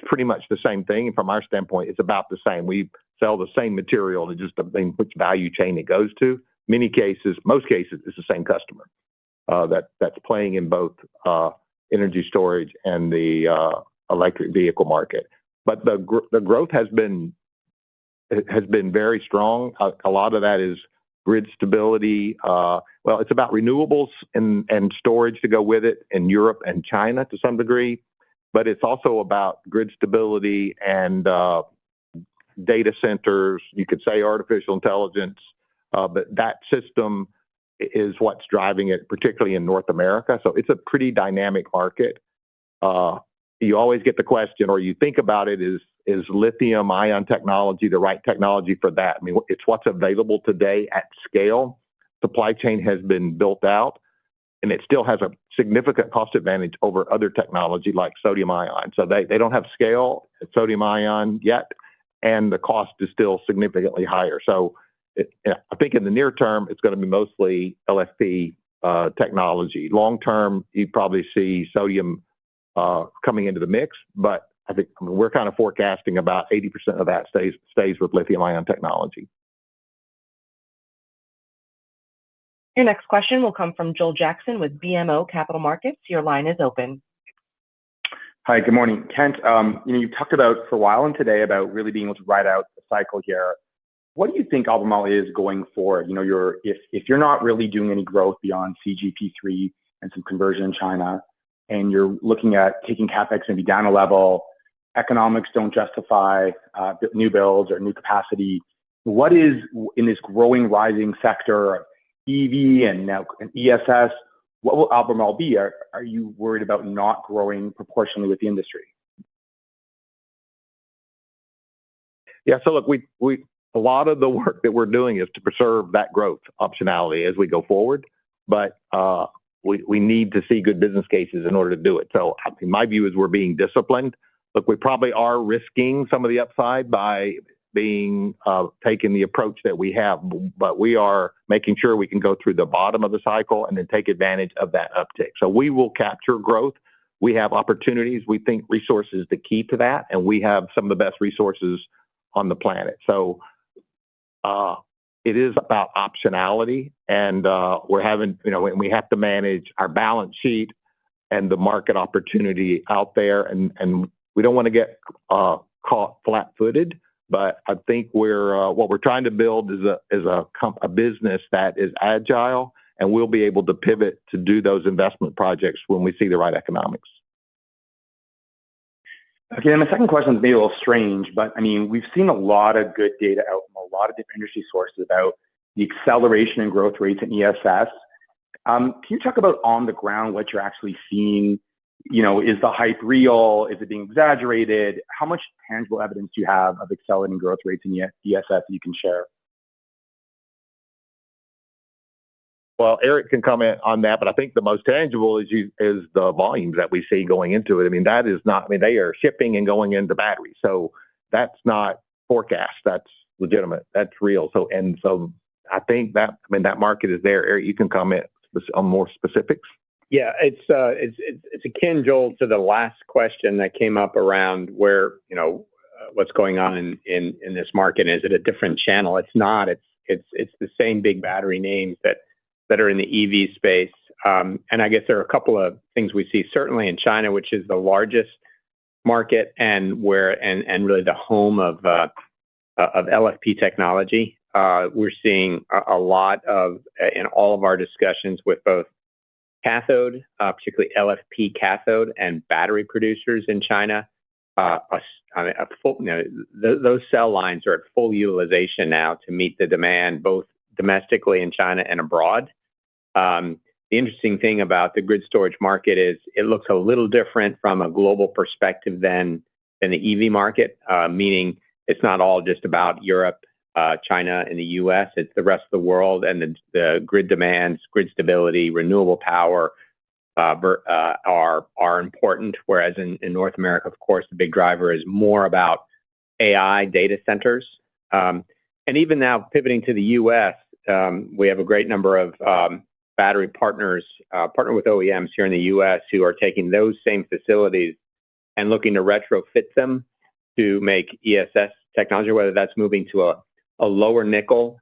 S6: pretty much the same thing. And from our standpoint, it's about the same. We sell the same material, it's just which value chain it goes to. Most cases, it's the same customer that's playing in both energy storage and the electric vehicle market. But the growth has been very strong. A lot of that is grid stability. Well, it's about renewables and storage to go with it in Europe and China to some degree, but it's also about grid stability and data centers. You could say artificial intelligence, but that system is what's driving it, particularly in North America. So it's a pretty dynamic market. You always get the question, or you think about it, is lithium ion technology the right technology for that? I mean, it's what's available today at scale. Supply chain has been built out, and it still has a significant cost advantage over other technology like sodium ion. So they don't have scale at sodium ion yet, and the cost is still significantly higher. So I think in the near term, it's going to be mostly LFP technology. Long term, you probably see sodium coming into the mix, but I think we're kind of forecasting about 80% of that stays with lithium ion technology.
S1: Your next question will come from Joel Jackson with BMO Capital Markets. Your line is open.
S19: Hi, good morning. Kent, you've talked about for a while and today about really being able to ride out the cycle here. What do you think Albemarle is going forward? If you're not really doing any growth beyond CGP3 and some conversion in China, and you're looking at taking CapEx maybe down a level, economics don't justify new builds or new capacity. What is in this growing, rising sector of EV and now ESS? What will Albemarle be? Are you worried about not growing proportionally with the industry?
S6: Yeah, so look, a lot of the work that we're doing is to preserve that growth optionality as we go forward, but we need to see good business cases in order to do it. So my view is we're being disciplined. Look, we probably are risking some of the upside by taking the approach that we have, but we are making sure we can go through the bottom of the cycle and then take advantage of that uptick. So we will capture growth. We have opportunities. We think resources is the key to that, and we have some of the best resources on the planet. So it is about optionality, and we have to manage our balance sheet, and the market opportunity out there. And we don't want to get caught flat-footed, but I think what we're trying to build is a business that is agile, and we'll be able to pivot to do those investment projects when we see the right economics.
S19: Okay, and my second question is maybe a little strange, but I mean, we've seen a lot of good data out from a lot of different industry sources about the acceleration in growth rates in ESS. Can you talk about on the ground what you're actually seeing? You know, is the hype real? Is it being exaggerated? How much tangible evidence do you have of accelerating growth rates in ESS that you can share?
S6: Well, Eric can comment on that, but I think the most tangible is the volumes that we see going into it. I mean, that is not, I mean, they are shipping and going into batteries. So that's not forecast. That's legitimate. That's real. So I think that, I mean, that market is there. Eric, you can comment on more specifics.
S12: Yeah, it's akin, Joel, to the last question that came up around where, what's going on in this market. Is it a different channel? It's not. It's the same big battery names that are in the EV space. And I guess there are a couple of things we see, certainly in China, which is the largest market and really the home of LFP technology. We're seeing a lot of, in all of our discussions with both cathode, particularly LFP cathode and battery producers in China, those cell lines are at full utilization now to meet the demand, both domestically in China and abroad. The interesting thing about the grid storage market is it looks a little different from a global perspective than the EV market, meaning it's not all just about Europe, China, and the US. It's the rest of the world, and the grid demands, grid stability, renewable power are important. Whereas in North America, of course, the big driver is more about AI data centers. And even now, pivoting to the US, we have a great number of battery partners, partner with OEMs here in the US who are taking those same facilities and looking to retrofit them to make ESS technology, whether that's moving to a lower nickel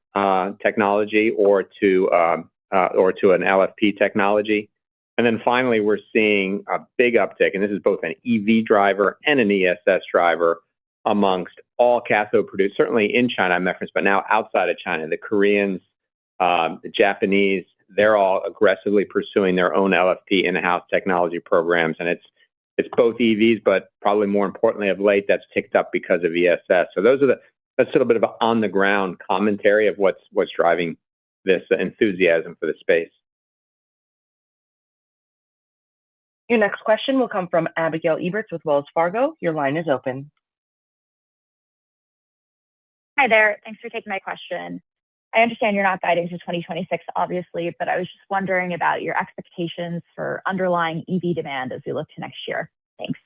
S12: technology or to an LFP technology. And then finally, we're seeing a big uptick, and this is both an EV driver and an ESS driver amongst all cathode producers, certainly in China, I'm referenced, but now outside of China, the Koreans, the Japanese, they're all aggressively pursuing their own LFP in-house technology programs. And it's both EVs, but probably more importantly of late, that's ticked up because of ESS. So that's a little bit of an on-the-ground commentary of what's driving this enthusiasm for the space.
S1: Your next question will come from Abigail Eberts with Wells Fargo. Your line is open.
S20: Hi there. Thanks for taking my question. I understand you're not guiding to 2026, obviously, but I was just wondering about your expectations for underlying EV demand as we look to next year. Thanks.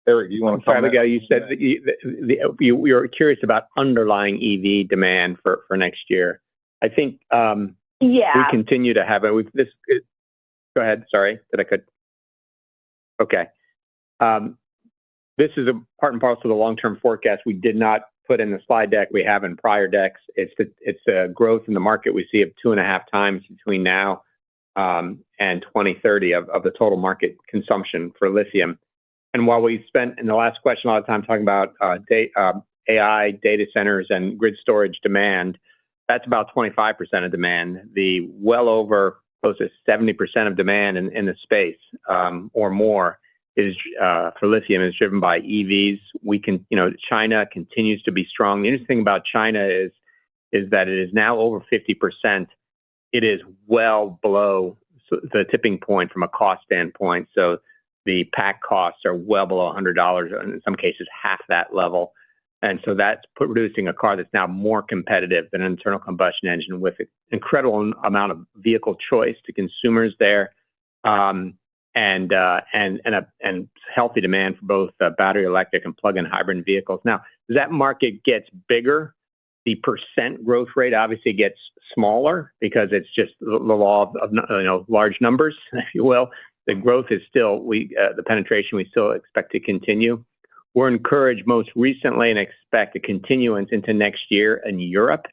S6: Eric, do you want to comment?
S12: Abigail, you said that you were curious about underlying EV demand for next year. I think we continue to have it. Go ahead. Sorry, did I cut? Okay. This is a part and parcel of the long-term forecast we did not put in the slide deck we have in prior decks. It's a growth in the market we see of 2.5 times between now and 2030 of the total market consumption for lithium. And while we spent in the last question a lot of time talking about AI data centers and grid storage demand, that's about 25% of demand. The well over close to 70% of demand in the space or more is for lithium is driven by EVs. China continues to be strong. The interesting thing about China is that it is now over 50%. It is well below the tipping point from a cost standpoint. So the pack costs are well below $100, and in some cases half that level. And so that's producing a car that's now more competitive than an internal combustion engine with an incredible amount of vehicle choice to consumers there. And healthy demand for both battery electric and plug-in hybrid vehicles. Now, as that market gets bigger, the percent growth rate obviously gets smaller because it's just the law of large numbers, if you will. The growth is still the penetration we still expect to continue. We're encouraged most recently and expect a continuance into next year in Europe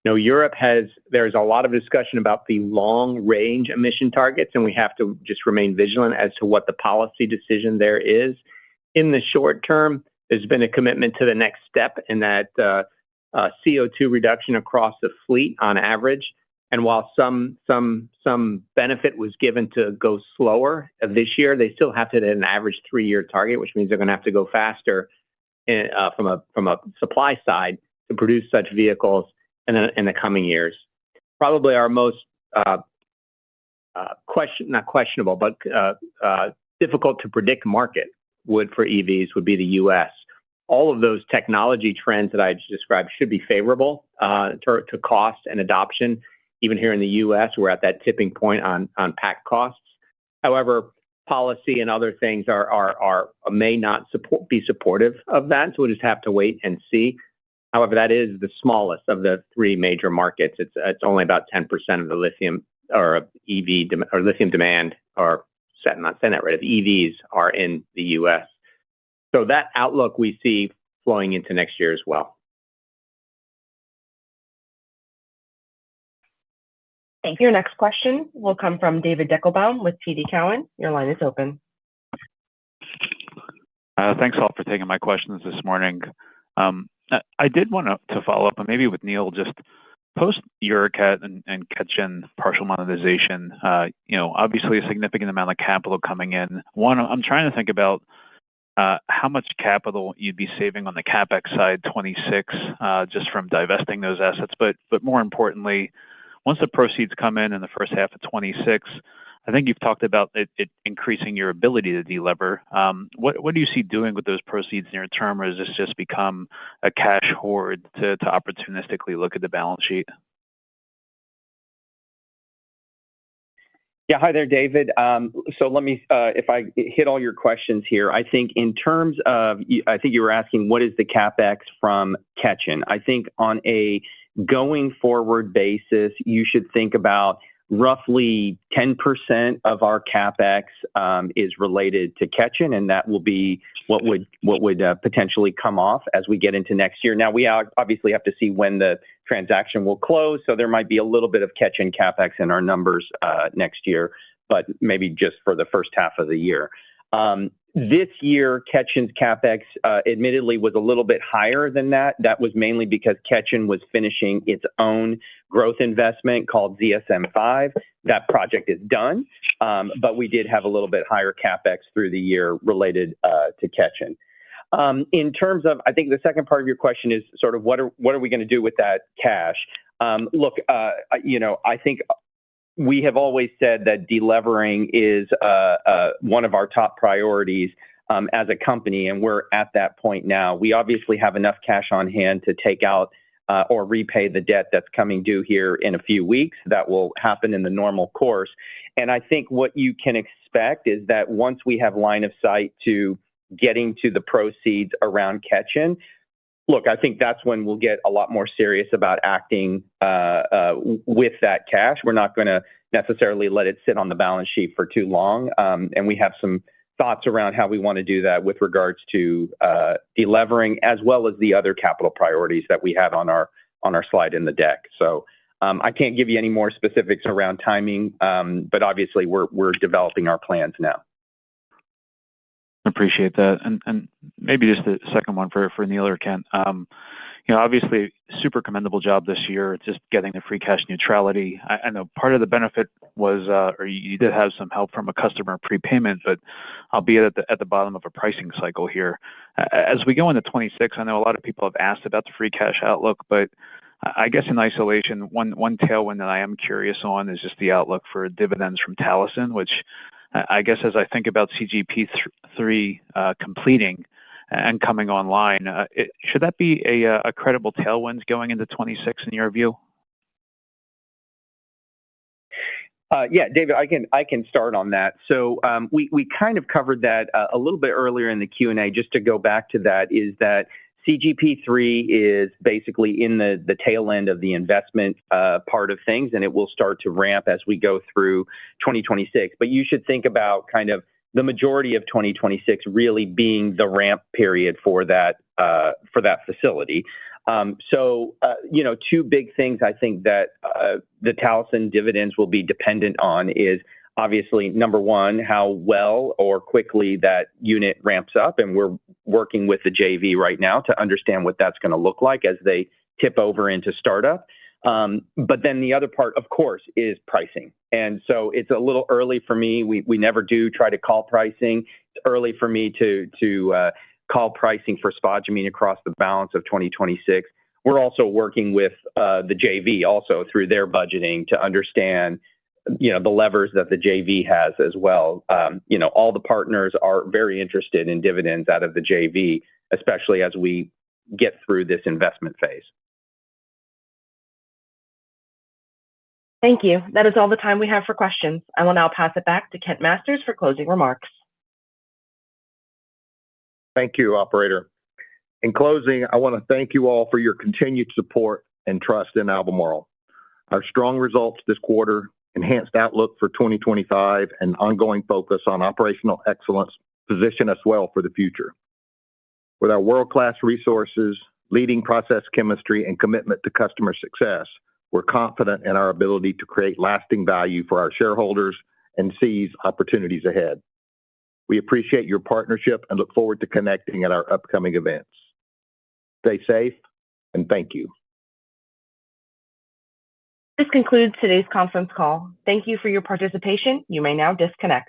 S12: there's a lot of discussion about the long range emission targets, and we have to just remain vigilant as to what the policy decision there is. In the short term, there's been a commitment to the next step in that CO2 reduction across the fleet on average. And while some benefit was given to go slower this year, they still have to hit an average 3-year target, which means they're going to have to go faster from a supply side to produce such vehicles in the coming years. Probably our most not questionable, but difficult to predict market for EVs would be the U.S. All of those technology trends that I just described should be favorable to cost and adoption. Even here in the U.S., we're at that tipping point on pack costs. However, policy and other things may not be supportive of that, so we'll just have to wait and see. However, that is the smallest of the 3 major markets. It's only about 10% of the lithium or EV or lithium demand, or not saying that right, of EVs are in the U.S. So that outlook we see flowing into next year as well.
S1: Thank you. Your next question will come from David Deckelbaum with TD Cowen. Your line is open.
S21: Thanks all for taking my questions this morning. I did want to follow up, and maybe with Neil, just post Eurocat and Ketjen partial monetization. Obviously a significant amount of capital coming in. One, I'm trying to think about how much capital you'd be saving on the CapEx side, 26, just from divesting those assets. But more importantly, once the proceeds come in the first half of 26, I think you've talked about it increasing your ability to delever. What do you see doing with those proceeds near term, or has this just become a cash hoard to opportunistically look at the balance sheet?
S7: Yeah, hi there, David. So let me, if I hit all your questions here, I think in terms of, I think you were asking what is the CapEx from Ketjen. I think on a going forward basis, you should think about roughly 10% of our CapEx is related to Ketjen, and that will be what would potentially come off as we get into next year. Now, we obviously have to see when the transaction will close, so there might be a little bit of Ketjen CapEx in our numbers next year, but maybe just for the first half of the year. This year, Ketjen's CapEx admittedly was a little bit higher than that. That was mainly because Ketjen was finishing its own growth investment called ZSM-5. That project is done, but we did have a little bit higher CapEx through the year related to Ketjen. In terms of, I think the second part of your question is sort of what are we going to do with that cash? Look, I think we have always said that delevering is one of our top priorities as a company, and we're at that point now. We obviously have enough cash on hand to take out or repay the debt that's coming due here in a few weeks. That will happen in the normal course. And I think what you can expect is that once we have line of sight to getting to the proceeds around Ketjen, look, I think that's when we'll get a lot more serious about acting with that cash. We're not going to necessarily let it sit on the balance sheet for too long. And we have some thoughts around how we want to do that with regards to delevering, as well as the other capital priorities that we have on our slide in the deck. So I can't give you any more specifics around timing, but obviously we're developing our plans now.
S21: Appreciate that. And maybe just a second one for Neil or Kent. Obviously, super commendable job this year, just getting the free cash neutrality. I know part of the benefit was, or you did have some help from a customer prepayment, but albeit at the bottom of a pricing cycle here. As we go into 26, I know a lot of people have asked about the free cash outlook, but I guess in isolation, one tailwind that I am curious on is just the outlook for dividends from Talison, which I guess as I think about CGP3 completing and coming online, should that be a credible tailwind going into 26 in your view?
S7: Yeah, David, I can start on that. So we kind of covered that a little bit earlier in the Q&A. Just to go back to that, is that CGP3 is basically in the tail end of the investment part of things, and it will start to ramp as we go through 2026. But you should think about kind of the majority of 2026 really being the ramp period for that facility. Two big things I think that the Talison dividends will be dependent on is obviously, number one, how well or quickly that unit ramps up. And we're working with the JV right now to understand what that's going to look like as they tip over into startup. But then the other part, of course, is pricing. And so it's a little early for me. We never do try to call pricing. It's early for me to call pricing for spodumene across the balance of 2026. We're also working with the JV also through their budgeting to understand the levers that the JV has as well. All the partners are very interested in dividends out of the JV, especially as we get through this investment phase.
S1: Thank you. That is all the time we have for questions. I will now pass it back to Kent Masters for closing remarks.
S6: Thank you, operator. In closing, I want to thank you all for your continued support and trust in Albemarle. Our strong results this quarter, enhanced outlook for 2025, and ongoing focus on operational excellence position us well for the future. With our world-class resources, leading process chemistry, and commitment to customer success, we're confident in our ability to create lasting value for our shareholders and seize opportunities ahead. We appreciate your partnership and look forward to connecting at our upcoming events. Stay safe, and thank you.
S1: This concludes today's conference call. Thank you for your participation. You may now disconnect.